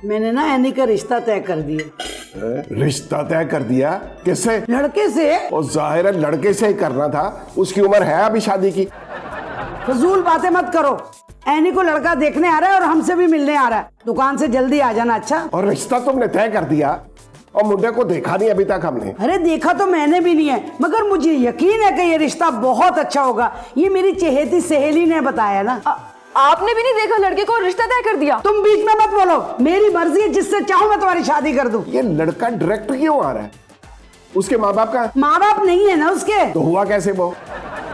मैंने ना एनी का रिश्ता तय कर दिया। रिश्ता तय कर दिया? किससे? लड़के से। और जाहिर है लड़के से ही करना था, उसकी उम्र है अभी शादी की। फजूल बातें मत करो। एनी को लड़का देखने आ रहा है और हमसे भी मिलने आ रहा है। दुकान से जल्दी आ जाना। अच्छा। और रिश्ता तुमने तय कर दिया और मुंडे को देखा नहीं अभी तक हमने। अरे देखा तो मैंने भी नहीं है, मगर मुझे यकीन है कि ये रिश्ता बहुत अच्छा होगा। ये मेरी चहेती सहेली ने बताया ना। आपने भी नहीं देखा लड़के को, रिश्ता तय कर दिया? तुम बीच में मत बोलो। मेरी मर्जी है, जिससे चाहूं मैं तुम्हारी शादी कर दूं। ये लड़का डायरेक्ट क्यों आ रहा है? उसके माँ बाप का? माँ बाप नहीं है ना उसके। तो हुआ कैसे वो?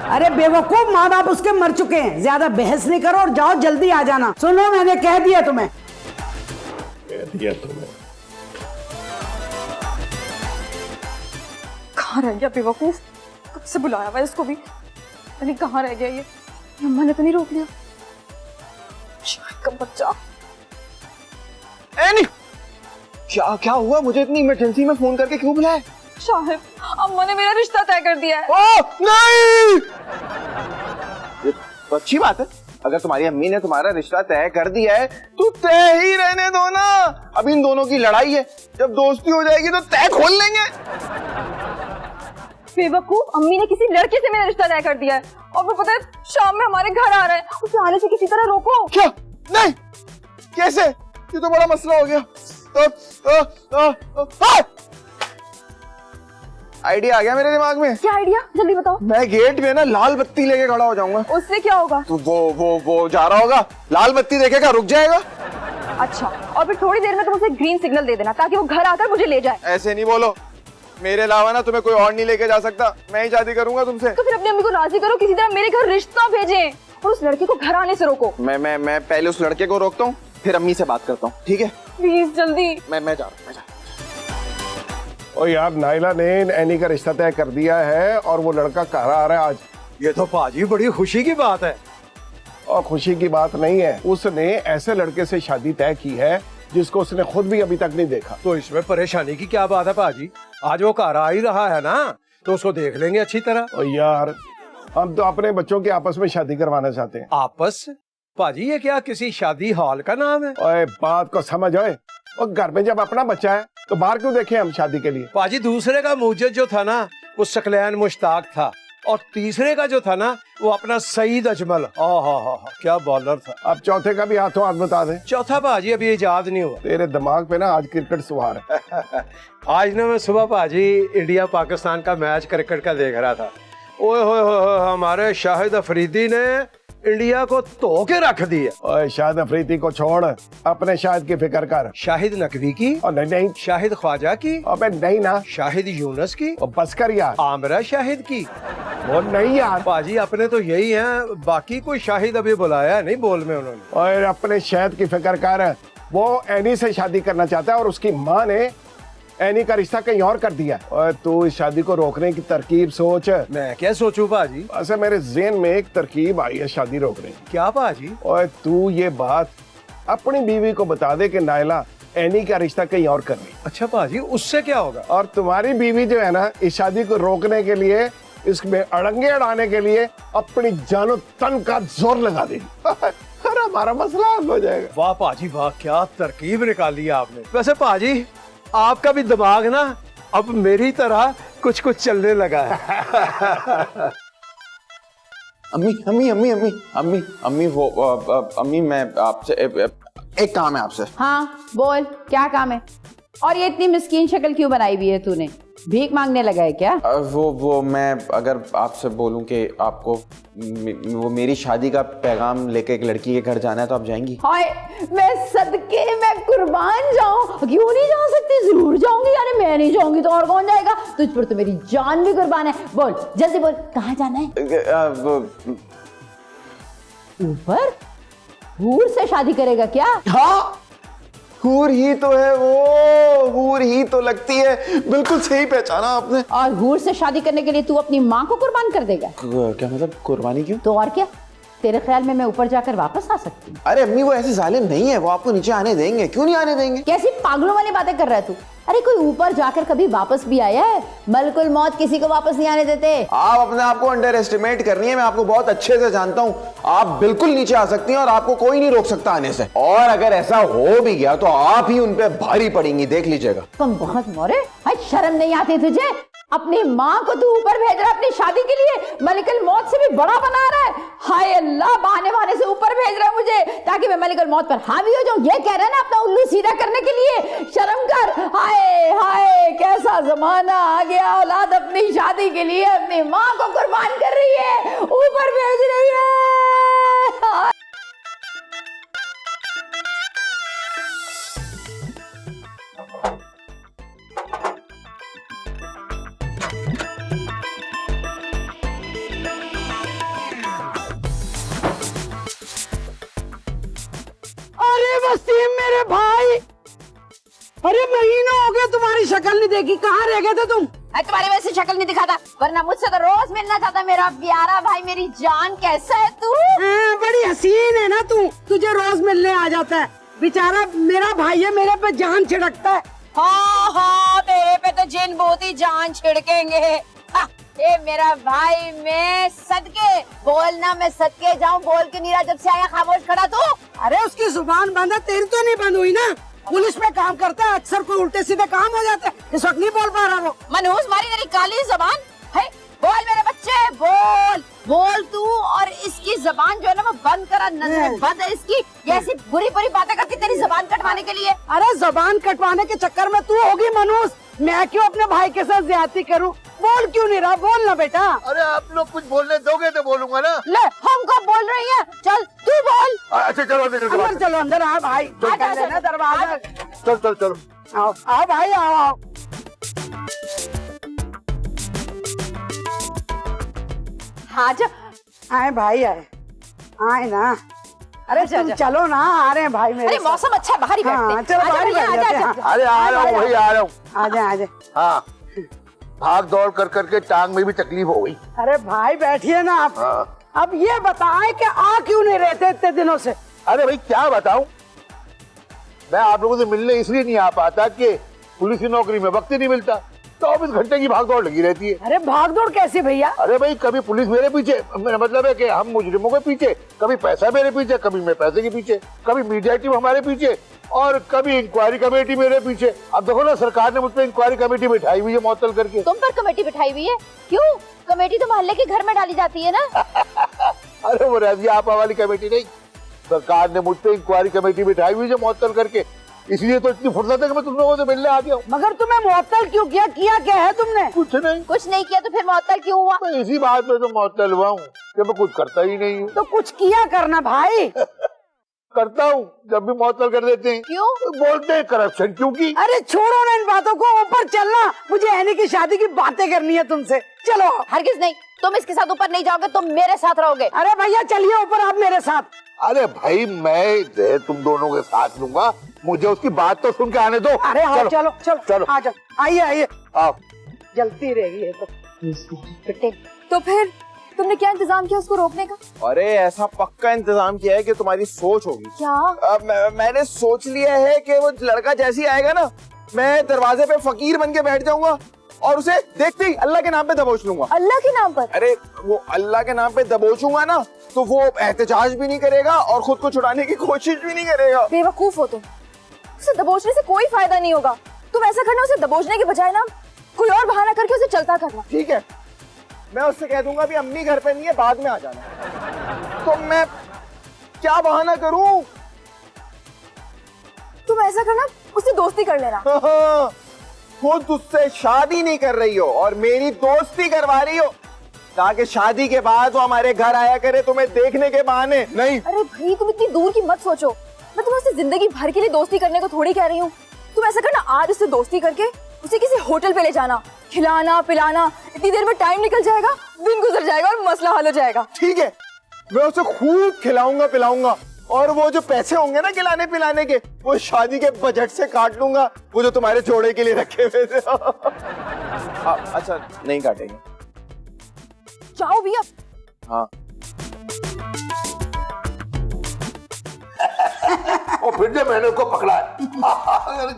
अरे बेवकूफ, माँ बाप उसके मर चुके हैं। ज्यादा बहस नहीं करो और जाओ जल्दी आ जाना। सुनो, मैंने कह दिया तुम्हें। कह दिया तुम्हें? कहाँ रह गया बेवकूफ? कब से बुलाया हुआ इसको भी, अरे कहाँ रह गया ये? अम्मा ने तो नहीं रोक लिया? शाहिद का बच्चा। एनी, क्या हुआ? मुझे इतनी इमरजेंसी में फोन करके क्यों बुलाया? शाहिद, अम्मा ने मेरा रिश्ता तय कर दिया है। ओह नहीं! ये तो अच्छी बात है। अगर तुम्हारी अम्मी ने तुम्हारा रिश्ता तय कर दिया है तो तय ही रहने दो ना। अब इन दोनों की लड़ाई है, जब दोस्ती हो जाएगी तो तय खोल लेंगे। बेवकूफ, अम्मी ने किसी लड़के से मेरा रिश्ता तय कर दिया है और वो पता है शाम में हमारे घर आ रहा है। उसे आने से किसी तरह रोको। क्या? नहीं, कैसे? ये तो बड़ा मसला हो गया। आइडिया आ गया मेरे दिमाग में। क्या आइडिया? जल्दी बताओ। मैं गेट में ना लाल बत्ती लेके खड़ा हो जाऊंगा। उससे क्या होगा? तो वो जा रहा होगा, लाल बत्ती देखेगा, रुक जाएगा। अच्छा, और फिर थोड़ी देर में तुम उसे ग्रीन सिग्नल दे देना ताकि वो घर आकर मुझे ले जाए। ऐसे नहीं बोलो, मेरे अलावा ना तुम्हें कोई और नहीं लेके जा सकता। मैं ही शादी करूंगा तुमसे। तो फिर अपनी अम्मी को राजी करो, किसी तरह मेरे घर रिश्ता भेजें और उस लड़के को घर आने से रोको। मैं पहले उस लड़के को रोकता हूँ, फिर अम्मी से बात करता हूँ, ठीक है? प्लीज जल्दी। मैं जा रहा हूँ। और यार, नाइला ने एनी का रिश्ता तय कर दिया है और वो लड़का घर आ रहा है आज। ये तो पाजी बड़ी खुशी की बात है। और खुशी की बात नहीं है, उसने ऐसे लड़के से शादी तय की है जिसको उसने खुद भी अभी तक नहीं देखा। तो इसमें परेशानी की क्या बात है पाजी? आज वो घर आ ही रहा है ना, तो उसको देख लेंगे अच्छी तरह। और यार, हम तो अपने बच्चों की आपस में शादी करवाना चाहते हैं। आपस? पाजी ये क्या किसी शादी हॉल का नाम है? ओए, बात को समझ ओए। और घर में जब अपना बच्चा है तो बाहर क्यों देखें हम शादी के लिए? पाजी दूसरे का मुजद जो था ना वो सकलैन मुश्ताक था, और तीसरे का जो था ना वो अपना सईद अजमल। क्या बॉलर था। अब चौथे का भी हाथों हाथ बता दे। चौथा पाजी अभी इजाद नहीं हुआ। तेरे दिमाग पे ना आज क्रिकेट सवार है। आज ना मैं सुबह पाजी इंडिया पाकिस्तान का मैच क्रिकेट का देख रहा था। ओए होए, हमारे शाहिद अफरीदी ने इंडिया को धो के रख दिया। ओए, शाहिद अफरीदी को छोड़, अपने शाहिद की फिक्र कर। शाहिद नकवी की? और नहीं, शाहिद ख्वाजा की? अबे नहीं ना। शाहिद यूनस की? और बस कर यार। आमरा शाहिद की? वो नहीं यार। पाजी अपने तो यही हैं, बाकी कोई शाहिद अभी बुलाया नहीं बोल में उन्होंने। और अपने शाहिद की फिक्र कर। वो एनी से शादी करना चाहता है और उसकी माँ ने एनी का रिश्ता कहीं और कर दिया। और तू इस शादी को रोकने की तरकीब सोच। मैं क्या सोचूं पाजी? ऐसे मेरे ज़हन में एक तरकीब आई है शादी रोकने की। क्या पाजी? और तू ये बात अपनी बीवी को बता दे कि नाइला एनी का रिश्ता कहीं और कर रही। अच्छा पाजी, उससे क्या होगा? और तुम्हारी बीवी जो है ना, इस शादी को रोकने के लिए, इसमें अड़ंगे अड़ाने के लिए अपनी जानो तन का जोर लगा देगी। अरे हमारा मसला हल हो जाएगा। वाह पाजी वाह, क्या तरकीब निकाली है आपने। वैसे पाजी आपका भी दिमाग ना अब मेरी तरह कुछ कुछ चलने लगा है। अम्मी मैं आपसे एक काम है आपसे। हाँ बोल, क्या काम है? और ये इतनी मिस्कीन शक्ल क्यों बनाई हुई है तूने? भीख मांगने लगा है क्या? वो मैं अगर आपसे बोलूं कि आपको वो मेरी शादी का पैगाम लेके एक लड़की के घर जाना है तो आप जाएंगी? हाय, मैं सदके में कुर्बान जाऊं? क्यों नहीं जा सकती, जरूर जाऊंगी। अरे मैं नहीं जाऊंगी तो और कौन जाएगा? तुझ पर तो मेरी जान भी कुर्बान है। बोल जल्दी बोल, कहाँ जाना है? ऊपर? हूर से शादी करेगा क्या? हाँ, हूर ही तो है वो, हूर ही तो लगती है। बिल्कुल सही पहचाना आपने। और हूर से शादी करने के लिए तू अपनी माँ को कुर्बान कर देगा? क्या मतलब कुर्बानी क्यों? तो और क्या, तेरे ख्याल में मैं ऊपर जाकर वापस आ सकती हूँ? अरे अम्मी, वो ऐसे जालिम नहीं है, वो आपको नीचे आने देंगे। क्यों नहीं आने देंगे? कैसी पागलों वाली बातें कर रहा है तू? अरे कोई ऊपर जाकर कभी वापस भी आया है? मलकुल मौत किसी को वापस नहीं आने देते। आप अपने आप को अंडर एस्टिमेट कर रही है, मैं आपको बहुत अच्छे से जानता हूँ। आप बिल्कुल नीचे आ सकती हैं और आपको कोई नहीं रोक सकता आने से। और अगर ऐसा हो भी गया तो आप ही उन पे भारी पड़ेंगी, देख लीजिएगा। तुम बहुत मोरे, भाई शर्म नहीं आती तुझे? अपनी माँ को तू ऊपर भेज रहा है अपनी शादी के लिए, मलिकल मौत से भी बड़ा बना रहा है। हाय अल्लाह, बहाने बहाने से ऊपर भेज रहा है मुझे ताकि मैं मलिकल मौत पर हावी हो जाऊं। ये कह रहा है ना अपना उल्लू सीधा करने के लिए, शर्म कर। हाय हाय, कैसा जमाना आ गया, औलाद अपनी शादी के लिए अपनी माँ को कुर्बान कर रही है, ऊपर भेज रही है। अरे वसीम मेरे भाई, अरे महीना हो गया तुम्हारी शक्ल नहीं देखी, कहाँ रह गए थे तुम? तुम्हारी वैसे शक्ल नहीं दिखाता, वरना मुझसे तो रोज मिलना चाहता। मेरा प्यारा भाई, मेरी जान, कैसा है तू? बड़ी हसीन है ना तू, तुझे रोज मिलने आ जाता है। बेचारा मेरा भाई है, मेरे पे जान छिड़कता है। हाँ हाँ, तेरे पे तो जिन बहुत ही जान छिड़केंगे। ये मेरा भाई, मैं सदके बोलना, मैं सदके जाऊं, बोल के नीरा जब से आया खामोश खड़ा तू। अरे उसकी जुबान बंद है, तेरी तो नहीं बंद हुई ना। पुलिस में काम करता है, अक्सर कोई उल्टे सीधे काम हो जाता है, इस वक्त नहीं बोल पा रहा वो। मनहूस मारी तेरी काली जबान है। बोल मेरे बच्चे, बोल बोल तू। और इसकी जबान जो है ना वो बंद करा, नजर बंद है इसकी। ये ऐसी बुरी बुरी बातें करती तेरी जबान कटवाने के लिए। अरे जबान कटवाने के चक्कर में तू होगी मनहूस, मैं क्यों अपने भाई के साथ ज्यादती करूं? बोल क्यों नहीं रहा, बोल ना बेटा। अरे आप लोग कुछ बोलने दोगे तो बोलूंगा ना। ले, हमको बोल रही है, चल तू बोल। अच्छा चलो अंदर चलो, अंदर आ भाई, आजा, आजा, ना दरवाजा। चल चल चलो। आओ आओ भाई, आओ आओ। आजा। आए भाई, आए ना। अरे तुम चलो ना, आ रहे हैं भाई मेरे अरे साथ। मौसम अच्छा, बाहर ही बैठते हैं। हाँ, चलो आजा बाहर ही भैया, बैठ आजा, जाते हैं। आजा। अरे आ रहा हूँ भाई, आ रहा हूँ। आजा आजा। हाँ, भाग दौड़ कर करके टांग में भी तकलीफ हो गई। अरे भाई बैठिए ना आप। हाँ। अब ये बताएं कि आ क्यों नहीं रहते इतने दिनों से? अरे भाई क्या बताऊं, मैं आप लोगों से मिलने इसलिए नहीं आ पाता कि पुलिस की नौकरी में वक्त ही नहीं मिलता, 24 घंटे की भाग दौड़ लगी रहती है। अरे भागदौड़ कैसी भैया? अरे भाई, कभी पुलिस मेरे पीछे, मेरा मतलब है कि हम मुजरिमों के पीछे, कभी पैसा मेरे पीछे, कभी मैं पैसे के पीछे, कभी मीडिया टीम हमारे पीछे, और कभी इंक्वायरी कमेटी मेरे पीछे। अब देखो ना, सरकार ने मुझ पर इंक्वायरी कमेटी बिठाई हुई है मुअत्तल करके। तुम पर कमेटी बिठाई हुई है? क्यों? कमेटी तो मोहल्ले के घर में डाली जाती है ना। अरे वो रजिया आपा वाली कमेटी नहीं, सरकार ने मुझ पे इंक्वायरी कमेटी बिठाई हुई है मुअत्तल करके। इसलिए तो इतनी फुर्सत है कि मैं तुम लोगों से मिलने आ गया हूँ। मगर तुम्हें मुअत्तल क्यों किया? किया क्या है तुमने? कुछ नहीं, कुछ नहीं किया तो फिर मुअत्तल क्यों हुआ? मैं इसी बात पे तो मुअत्तल हुआ हूँ कि मैं कुछ करता ही नहीं हूँ। तो कुछ किया करना भाई। करता हूँ, जब भी मुअत्तल कर देते हैं। क्यों? बोलते हैं करप्शन क्योंकि। अरे छोड़ो ना इन बातों को, ऊपर चलना, मुझे ऐनी की शादी की बातें करनी है तुमसे। चलो। हरगिज नहीं, तुम इसके साथ ऊपर नहीं जाओगे, तुम मेरे साथ रहोगे। अरे भैया चलिए ऊपर आप मेरे साथ। अरे भाई, मैं तुम दोनों के साथ लूंगा, मुझे उसकी बात तो सुन के आने दो। अरे हाँ, चलो चलो चलो। आ जाओ, आइए आइए। आओ। जलती रहेगी ये तो। तो फिर तुमने क्या इंतजाम किया उसको रोकने का? अरे ऐसा पक्का इंतजाम किया है कि तुम्हारी सोच होगी। क्या? मैंने सोच लिया है कि वो लड़का जैसे ही आएगा ना, मैं दरवाजे पे फकीर बन के बैठ जाऊंगा और उसे देखते ही अल्लाह के नाम पे दबोच लूंगा। अल्लाह के नाम पर? अरे वो अल्लाह के नाम पे दबोचूंगा ना, तो वो एहतजाज भी नहीं करेगा और खुद को छुड़ाने की कोशिश भी नहीं करेगा। बेवकूफ हो तुम, उसे दबोचने से कोई फायदा नहीं होगा। तुम ऐसा करना, उसे दबोचने के बजाय ना कोई और बहाना करके उसे चलता करना। ठीक है, मैं उससे कह दूंगा भी अम्मी घर पे नहीं है, बाद में आ जाना। तो मैं क्या बहाना करूं? तुम ऐसा करना, उससे दोस्ती कर लेना। खुद उससे शादी नहीं कर रही हो और मेरी दोस्ती करवा रही हो, ताकि शादी के बाद वो हमारे घर आया करे तुम्हें देखने के बहाने नहीं। अरे भाई, तुम इतनी दूर की मत सोचो। मैं तुम्हें उससे जिंदगी भर के लिए दोस्ती करने को थोड़ी कह रही हूँ। तुम ऐसा करना, आज उससे दोस्ती करके उसे किसी होटल पे ले जाना, खिलाना पिलाना। इतनी देर में टाइम निकल जाएगा, दिन गुजर जाएगा और मसला हल हो जाएगा। ठीक है, मैं उसे खूब खिलाऊंगा पिलाऊंगा, और वो जो पैसे होंगे ना खिलाने पिलाने के, वो शादी के बजट से काट लूंगा, वो जो तुम्हारे जोड़े के लिए रखे हुए थे। अच्छा, नहीं काटेंगे। जाओ भैया। हाँ। और फिर जब मैंने उसको पकड़ा है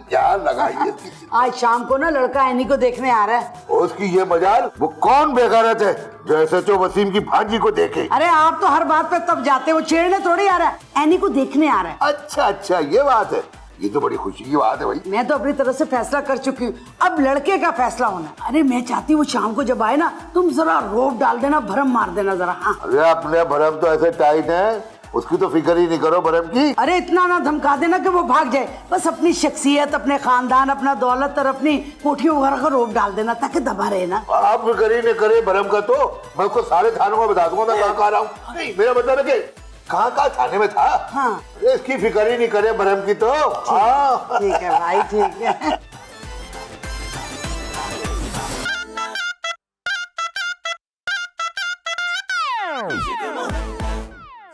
क्या लगाई आज शाम को ना लड़का एनी को देखने आ रहा है। उसकी ये मजाल, वो कौन बेगैरत है जो SHO वसीम की भांजी को देखे। अरे आप तो हर बात पे तब जाते हो, छेड़ने थोड़ी आ रहा है, एनी को देखने आ रहा है। अच्छा ये बात है, ये तो बड़ी खुशी की बात है भाई। मैं तो अपनी तरफ से फैसला कर चुकी हूँ, अब लड़के का फैसला होना। अरे मैं चाहती हूँ शाम को जब आए ना, तुम जरा रोब डाल देना, भरम मार देना जरा। हाँ। अरे अपने भरम तो ऐसे टाइट है, उसकी तो फिक्र ही नहीं करो भरम की। अरे इतना ना धमका देना कि वो भाग जाए, बस अपनी शख्सियत, अपने खानदान, अपना दौलत और अपनी कोठी वगैरह का रोब डाल देना ताकि दबा रहे ना। आप फिक्र ही नहीं करे भरम का, तो मैं उसको सारे थानों में बता दूंगा मैं कहाँ रहा हूँ। मेरा मतलब है कि कहाँ थाने में था। हाँ। अरे इसकी फिक्र ही नहीं करे भरम की तो। हाँ ठीक है भाई, ठीक है।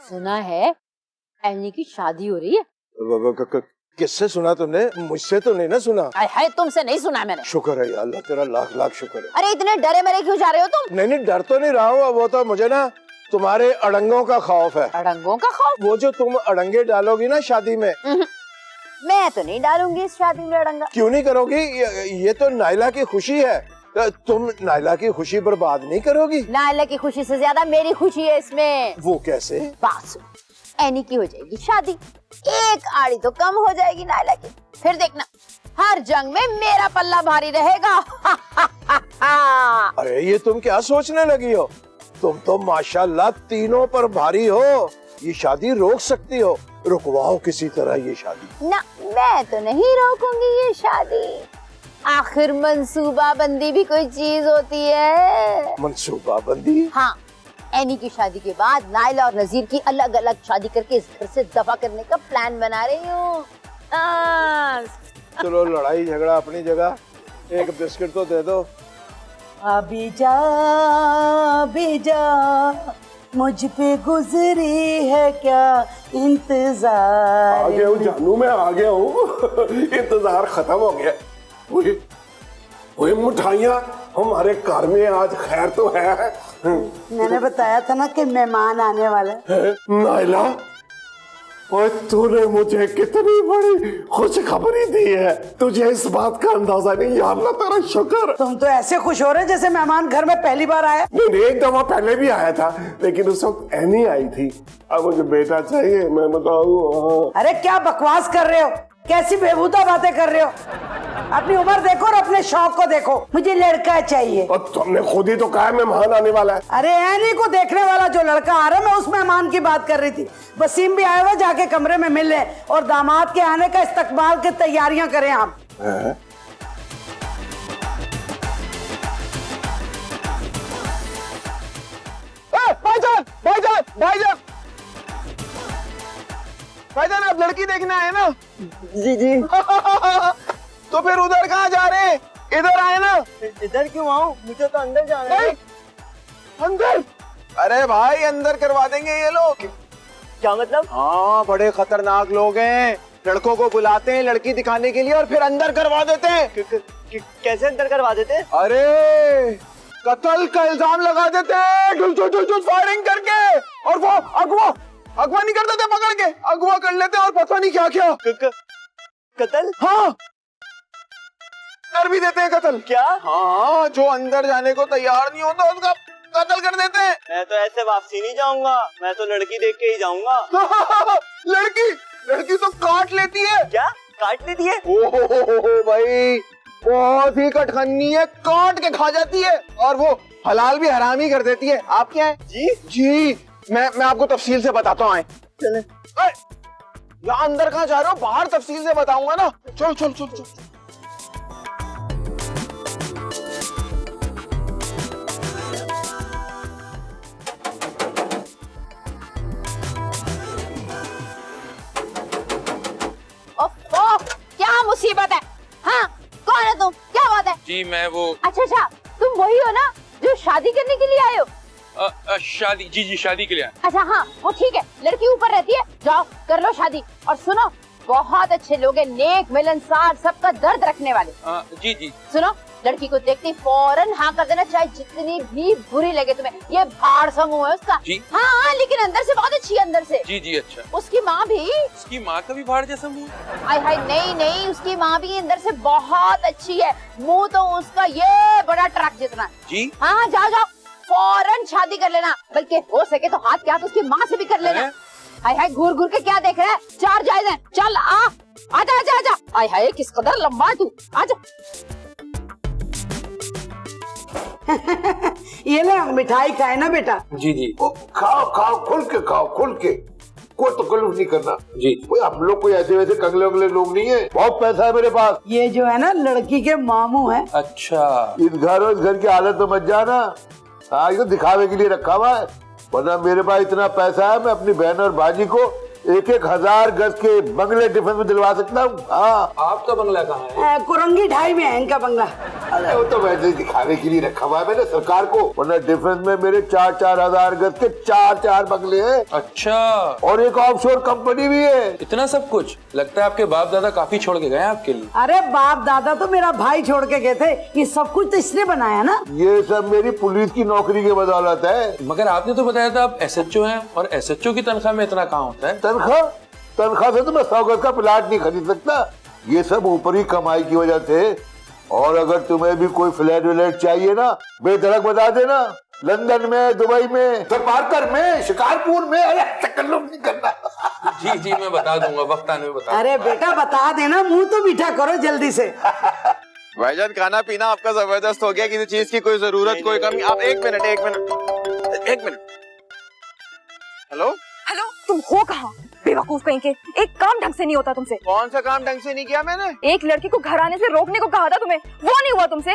सुना है एनी की शादी हो रही है। किससे सुना तुमने? मुझसे तो नहीं ना सुना। हाय तुमसे नहीं सुना मैंने। शुक्र है अल्लाह तेरा, लाख लाख शुक्र है। अरे इतने डरे मरे क्यों जा रहे हो तुम? नहीं डर तो नहीं रहा हूँ, वो तो मुझे ना तुम्हारे अड़ंगों का खौफ है। अड़ंगों का खौफ? वो जो तुम अड़ंगे डालोगी ना शादी में। मैं तो नहीं डालूंगी इस शादी में अड़ंगा। क्यों नहीं करोगी? ये तो नाइला की खुशी है, तुम नाइला की खुशी बर्बाद नहीं करोगी। नाइला की खुशी से ज्यादा मेरी खुशी है इसमें। वो कैसे? बात सुन, एनी की हो जाएगी शादी, एक आड़ी तो कम हो जाएगी नाइला की, फिर देखना हर जंग में मेरा पल्ला भारी रहेगा। अरे ये तुम क्या सोचने लगी हो? तुम तो माशाल्लाह तीनों पर भारी हो, ये शादी रोक सकती हो, रुकवाओ किसी तरह ये शादी। ना, मैं तो नहीं रोकूंगी ये शादी, आखिर मंसूबा बंदी भी कोई चीज होती है। मंसूबा बंदी? हाँ, एनी की शादी के बाद नाइला और नजीर की अलग अलग शादी करके इस घर से दफा करने का प्लान बना रही हूँ। चलो लड़ाई झगड़ा अपनी जगह, एक बिस्किट तो दे दो। अभी जा मुझ पे गुजरी है क्या इंतजार। आ गया हूँ जानू, मैं आ गया हूँ। इंतजार खत्म हो गया। वही मिठाइयाँ हमारे घर में आज खैर तो है। मैंने बताया था ना कि मेहमान आने वाले। नाइला, और तूने मुझे कितनी बड़ी खुशखबरी दी है, तुझे इस बात का अंदाजा नहीं। या अल्लाह तेरा शुक्र। तुम तो ऐसे खुश हो रहे जैसे मेहमान घर में पहली बार आया। नहीं, एक दफा पहले भी आया था, लेकिन उस वक्त एनी आई थी। अब मुझे बेटा चाहिए, मैं बताऊँ। अरे क्या बकवास कर रहे हो, कैसी बेहूदा बातें कर रहे हो। अपनी उम्र देखो और अपने शौक को देखो। मुझे लड़का चाहिए। और तुमने खुद ही तो कहा मेहमान आने वाला है। अरे एनी को देखने वाला जो लड़का आ रहा है, मैं उस मेहमान की बात कर रही थी। वसीम भी आया हुआ, जाके कमरे में मिल ले और दामाद के आने का इस्तकबाल की तैयारियां करें आप। भाईजान आप लड़की देखने आए ना? जी। तो फिर उधर कहाँ जा रहे हैं? इधर आए ना। इधर क्यों आऊं? मुझे तो अंदर जाना है। अंदर? अरे भाई अंदर करवा देंगे ये लोग। क्या मतलब? हाँ, बड़े खतरनाक लोग हैं, लड़कों को बुलाते हैं लड़की दिखाने के लिए और फिर अंदर करवा देते हैं। कैसे अंदर करवा देते हैं? अरे कत्ल का इल्जाम लगा देते हैं, ढुल फायरिंग करके, और वो अगवा नहीं कर देते, पकड़ के अगवा कर लेते और पता नहीं क्या क्या। कत्ल? हाँ, कर भी देते हैं कत्ल। क्या? हाँ, जो अंदर जाने को तैयार नहीं होता उसका कत्ल कर देते हैं। मैं तो ऐसे वापसी नहीं जाऊंगा, मैं तो लड़की देख के ही जाऊंगा। लड़की तो काट लेती है। क्या काट लेती है? ओहो भाई, बहुत ही कटखन्नी है, काट के खा जाती है और वो हलाल भी हराम ही कर देती है। आप क्या है? जी मैं आपको तफसील से बताता हूँ। चले। यहाँ अंदर कहाँ जा रहे हो? बाहर तफसील से बताऊंगा ना। चल। क्या मुसीबत है? हाँ, कौन है तुम? क्या बात है? जी मैं वो। अच्छा, तुम वही हो ना जो शादी करने के लिए आए हो? शादी? जी शादी के लिए। अच्छा हाँ, वो ठीक है, लड़की ऊपर रहती है, जाओ कर लो शादी। और सुनो, बहुत अच्छे लोग हैं, नेक मिलनसार, सबका दर्द रखने वाले। जी। सुनो, लड़की को देखते ही फौरन हाँ कर देना, चाहे जितनी भी बुरी लगे तुम्हें। ये भाड़ सा मुंह है उसका। जी। हाँ, लेकिन अंदर से बहुत अच्छी है, अंदर से। जी जी अच्छा। उसकी माँ भी। उसकी माँ का भी भाड़ जैसा मुंह? हाय हाय, नहीं नहीं, उसकी माँ भी अंदर से बहुत अच्छी है। मुंह तो उसका ये बड़ा ट्रक जितना। जी। हाँ, जाओ जाओ, फौरन शादी कर लेना, बल्कि हो सके तो हाथ के हाथ उसकी माँ से भी कर लेना। हाय हाय, घूर घूर के क्या देख रहा है? 4 जायज हैं, चल आजा आजा आजा। हाय हाय, किस कदर लंबा है तू, आजा। ये ले मिठाई खाए ना बेटा। जी जी। खाओ खाओ, खुल के खाओ, खुल के, कोई तकलीफ नहीं करना। जी। हम लोग कोई ऐसे वैसे कंगले उंगले लोग नहीं है, बहुत पैसा है मेरे पास। ये जो है ना लड़की के मामू है। अच्छा। इस घर की हालत में मत जाना। हाँ, ये तो दिखावे के लिए रखा हुआ है, वरना मेरे पास इतना पैसा है, मैं अपनी बहन और बाजी को 1,000 गज के बंगले डिफेंस में दिलवा सकता हूँ। हाँ। आपका बंगला कहाँ है? कुरंगी ढाई में है इनका बंगला। अरे वो तो वैसे ही दिखाने के लिए रखा हुआ है मैंने सरकार को, वरना डिफेंस में मेरे 4-4 हजार गज के 4 बंगले हैं। अच्छा। और एक ऑफशोर कंपनी भी है। इतना सब कुछ? लगता है आपके बाप दादा काफी छोड़ के गए हैं आपके लिए। अरे बाप दादा तो मेरा भाई छोड़ के गए थे, ये सब कुछ तो इसने बनाया ना। ये सब मेरी पुलिस की नौकरी की बदौलत है। मगर आपने तो बताया था आप SHO हैं, और SHO की तनख्वाह में इतना कहाँ होता है? तनख्वाह से तो मैं 100 गज का प्लाट नहीं खरीद सकता। ये सब ऊपरी कमाई की वजह से। और अगर तुम्हें भी कोई फ्लैट व्लैट चाहिए ना, बेधड़क बता देना। लंदन में, दुबई में, पार्कर में, शिकारपुर में। अरे तकल्लुफ नहीं करना। जी जी, मैं बता दूंगा, वक्त आने में बता। अरे बेटा बता देना, मुंह तो मीठा करो जल्दी से। भाईजान, खाना पीना आपका जबरदस्त हो गया, किसी चीज की कोई जरूरत कोई कमी? आप एक मिनट। हेलो हेलो, तुम हो कहाँ? बेवकूफ कहीं के, एक काम ढंग से नहीं होता तुमसे। कौन सा काम ढंग से नहीं किया मैंने? एक लड़की को घर आने से रोकने को कहा था तुम्हें, वो नहीं हुआ तुमसे।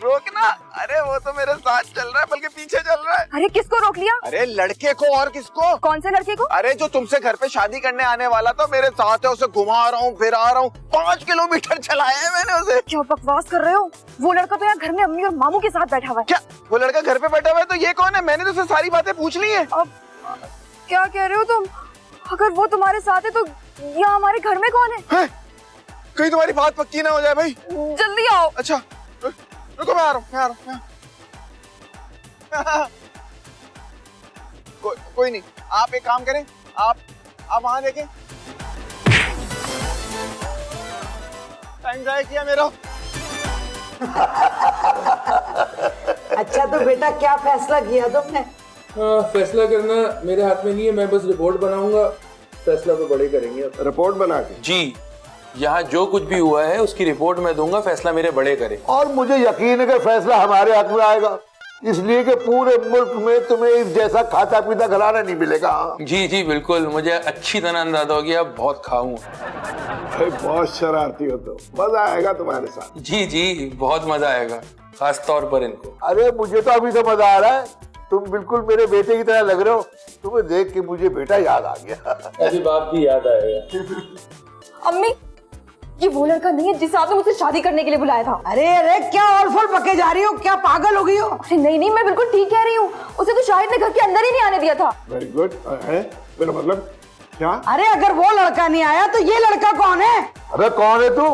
रोकना? अरे वो तो मेरे साथ चल रहा है, बल्कि पीछे चल रहा है। अरे किसको रोक लिया? अरे लड़के को। और किसको? कौन से लड़के को? अरे जो तुमसे घर पे शादी करने आने वाला था, मेरे साथ है, उसे घुमा रहा हूँ, फिरा रहा हूँ, 5 किलोमीटर चलाया है मैंने उसे। क्या बकवास कर रहे हो? वो लड़का तो यहाँ घर में अम्मी और मामू के साथ बैठा हुआ है। क्या वो लड़का घर पे बैठा हुआ है? तो ये कौन है? मैंने तो उसे सारी बातें पूछ ली है। अब क्या कह रहे हो तुम? अगर वो तुम्हारे साथ है तो यहाँ हमारे घर में कौन है? कहीं तुम्हारी बात पक्की ना हो जाए भाई। जल्दी आओ। अच्छा रुको, मैं आ रहा हूँ। कोई नहीं, आप एक काम करें, आप वहां देखें। टाइम जाया किया मेरा। अच्छा तो बेटा क्या फैसला किया तुमने? फैसला करना मेरे हाथ में नहीं है, मैं बस रिपोर्ट बनाऊंगा, फैसला तो बड़े करेंगे। रिपोर्ट बना के? जी, यहाँ जो कुछ भी हुआ है उसकी रिपोर्ट मैं दूंगा, फैसला मेरे बड़े करें। और मुझे यकीन है कि फैसला हमारे हाथ में आएगा, इसलिए कि पूरे मुल्क में तुम्हें इस जैसा खाता पीता घराना नहीं मिलेगा। जी जी बिल्कुल, मुझे अच्छी तरह अंदाजा हो गया, बहुत खाऊंगा। बहुत शरारती हो तो, मजा आएगा तुम्हारे साथ। जी जी, बहुत मजा आएगा, खास तौर पर इनको। अरे मुझे तो अभी तो मजा आ रहा है, तुम बिल्कुल मेरे बेटे की तरह लग रहे हो। तुम्हें देख के मुझे बेटा याद आ गया। अभी बाप की याद आएगा। अम्मी, ये वो लड़का नहीं है जिससे आपने मुझसे शादी करने के लिए बुलाया था। अरे अरे क्या ऑल फोल पके जा रही हो, क्या पागल हो गई हो? अरे नहीं नहीं, मैं बिल्कुल ठीक कह रही हूँ, उसे तो शाहिद ने घर के अंदर ही नहीं आने दिया था। वेरी गुड है, मेरा मतलब क्या? अरे अगर वो लड़का नहीं आया तो ये लड़का कौन है? अरे कौन है तू?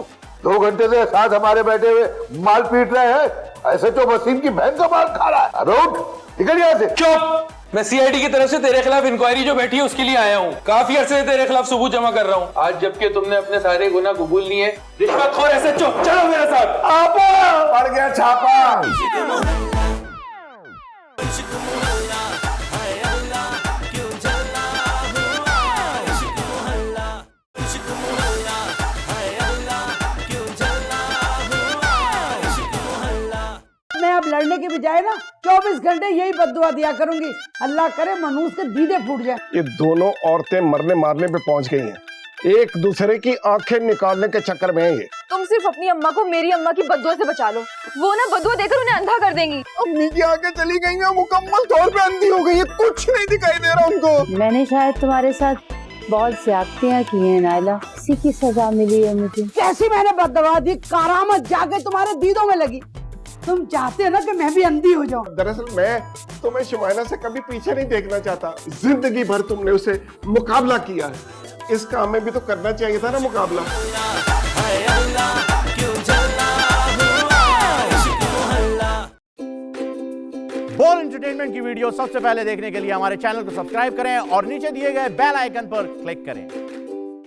2 घंटे से साथ हमारे बैठे हुए माल पीट रहे हैं, ऐसे तो वसीम की बहन का माल खा रहा है। अरे उठ, निकल यहाँ से। चुप! मैं CID की तरफ से तेरे खिलाफ इंक्वायरी जो बैठी है उसके लिए आया हूँ। काफी अरसे से तेरे खिलाफ सबूत जमा कर रहा हूँ। आज जबकि तुमने अपने सारे गुनाह कबूल लिए, रिश्वतखोर SHO, चलो मेरे साथ। आपा पड़ गया छापा। मैं अब लड़ने के बजाय ना 24 घंटे यही बद्दुआ दिया करूंगी, अल्लाह करे मनूस के दीदे फूट जाए। ये दोनों औरतें मरने मारने पे पहुंच गई हैं, एक दूसरे की आंखें निकालने के चक्कर में है ये। तुम सिर्फ अपनी अम्मा को मेरी अम्मा की बद्दुआ से बचा लो, वो ना बद्दुआ देकर उन्हें अंधा कर देंगी। अम्मी की आंखें चली गई हैं, मुकम्मल तौर पे अंधी हो गई है, कुछ नहीं दिखाई दे रहा उनको। मैंने शायद तुम्हारे साथ बहुत ज्यादतियां की हैं नायला, इसी की सजा मिली है मुझे। कैसी मैंने बददुआ दी, करामत जाके तुम्हारे दीदों में लगी। तुम चाहते हो ना कि मैं भी अंधी हो जाऊं। दरअसल मैं तुम्हें शुमाइना से कभी पीछे नहीं देखना चाहता, जिंदगी भर तुमने उसे मुकाबला किया है, इस काम में भी तो करना चाहिए था ना मुकाबला। और एंटरटेनमेंट की वीडियो सबसे पहले देखने के लिए हमारे चैनल को सब्सक्राइब करें और नीचे दिए गए बेल आइकन पर क्लिक करें।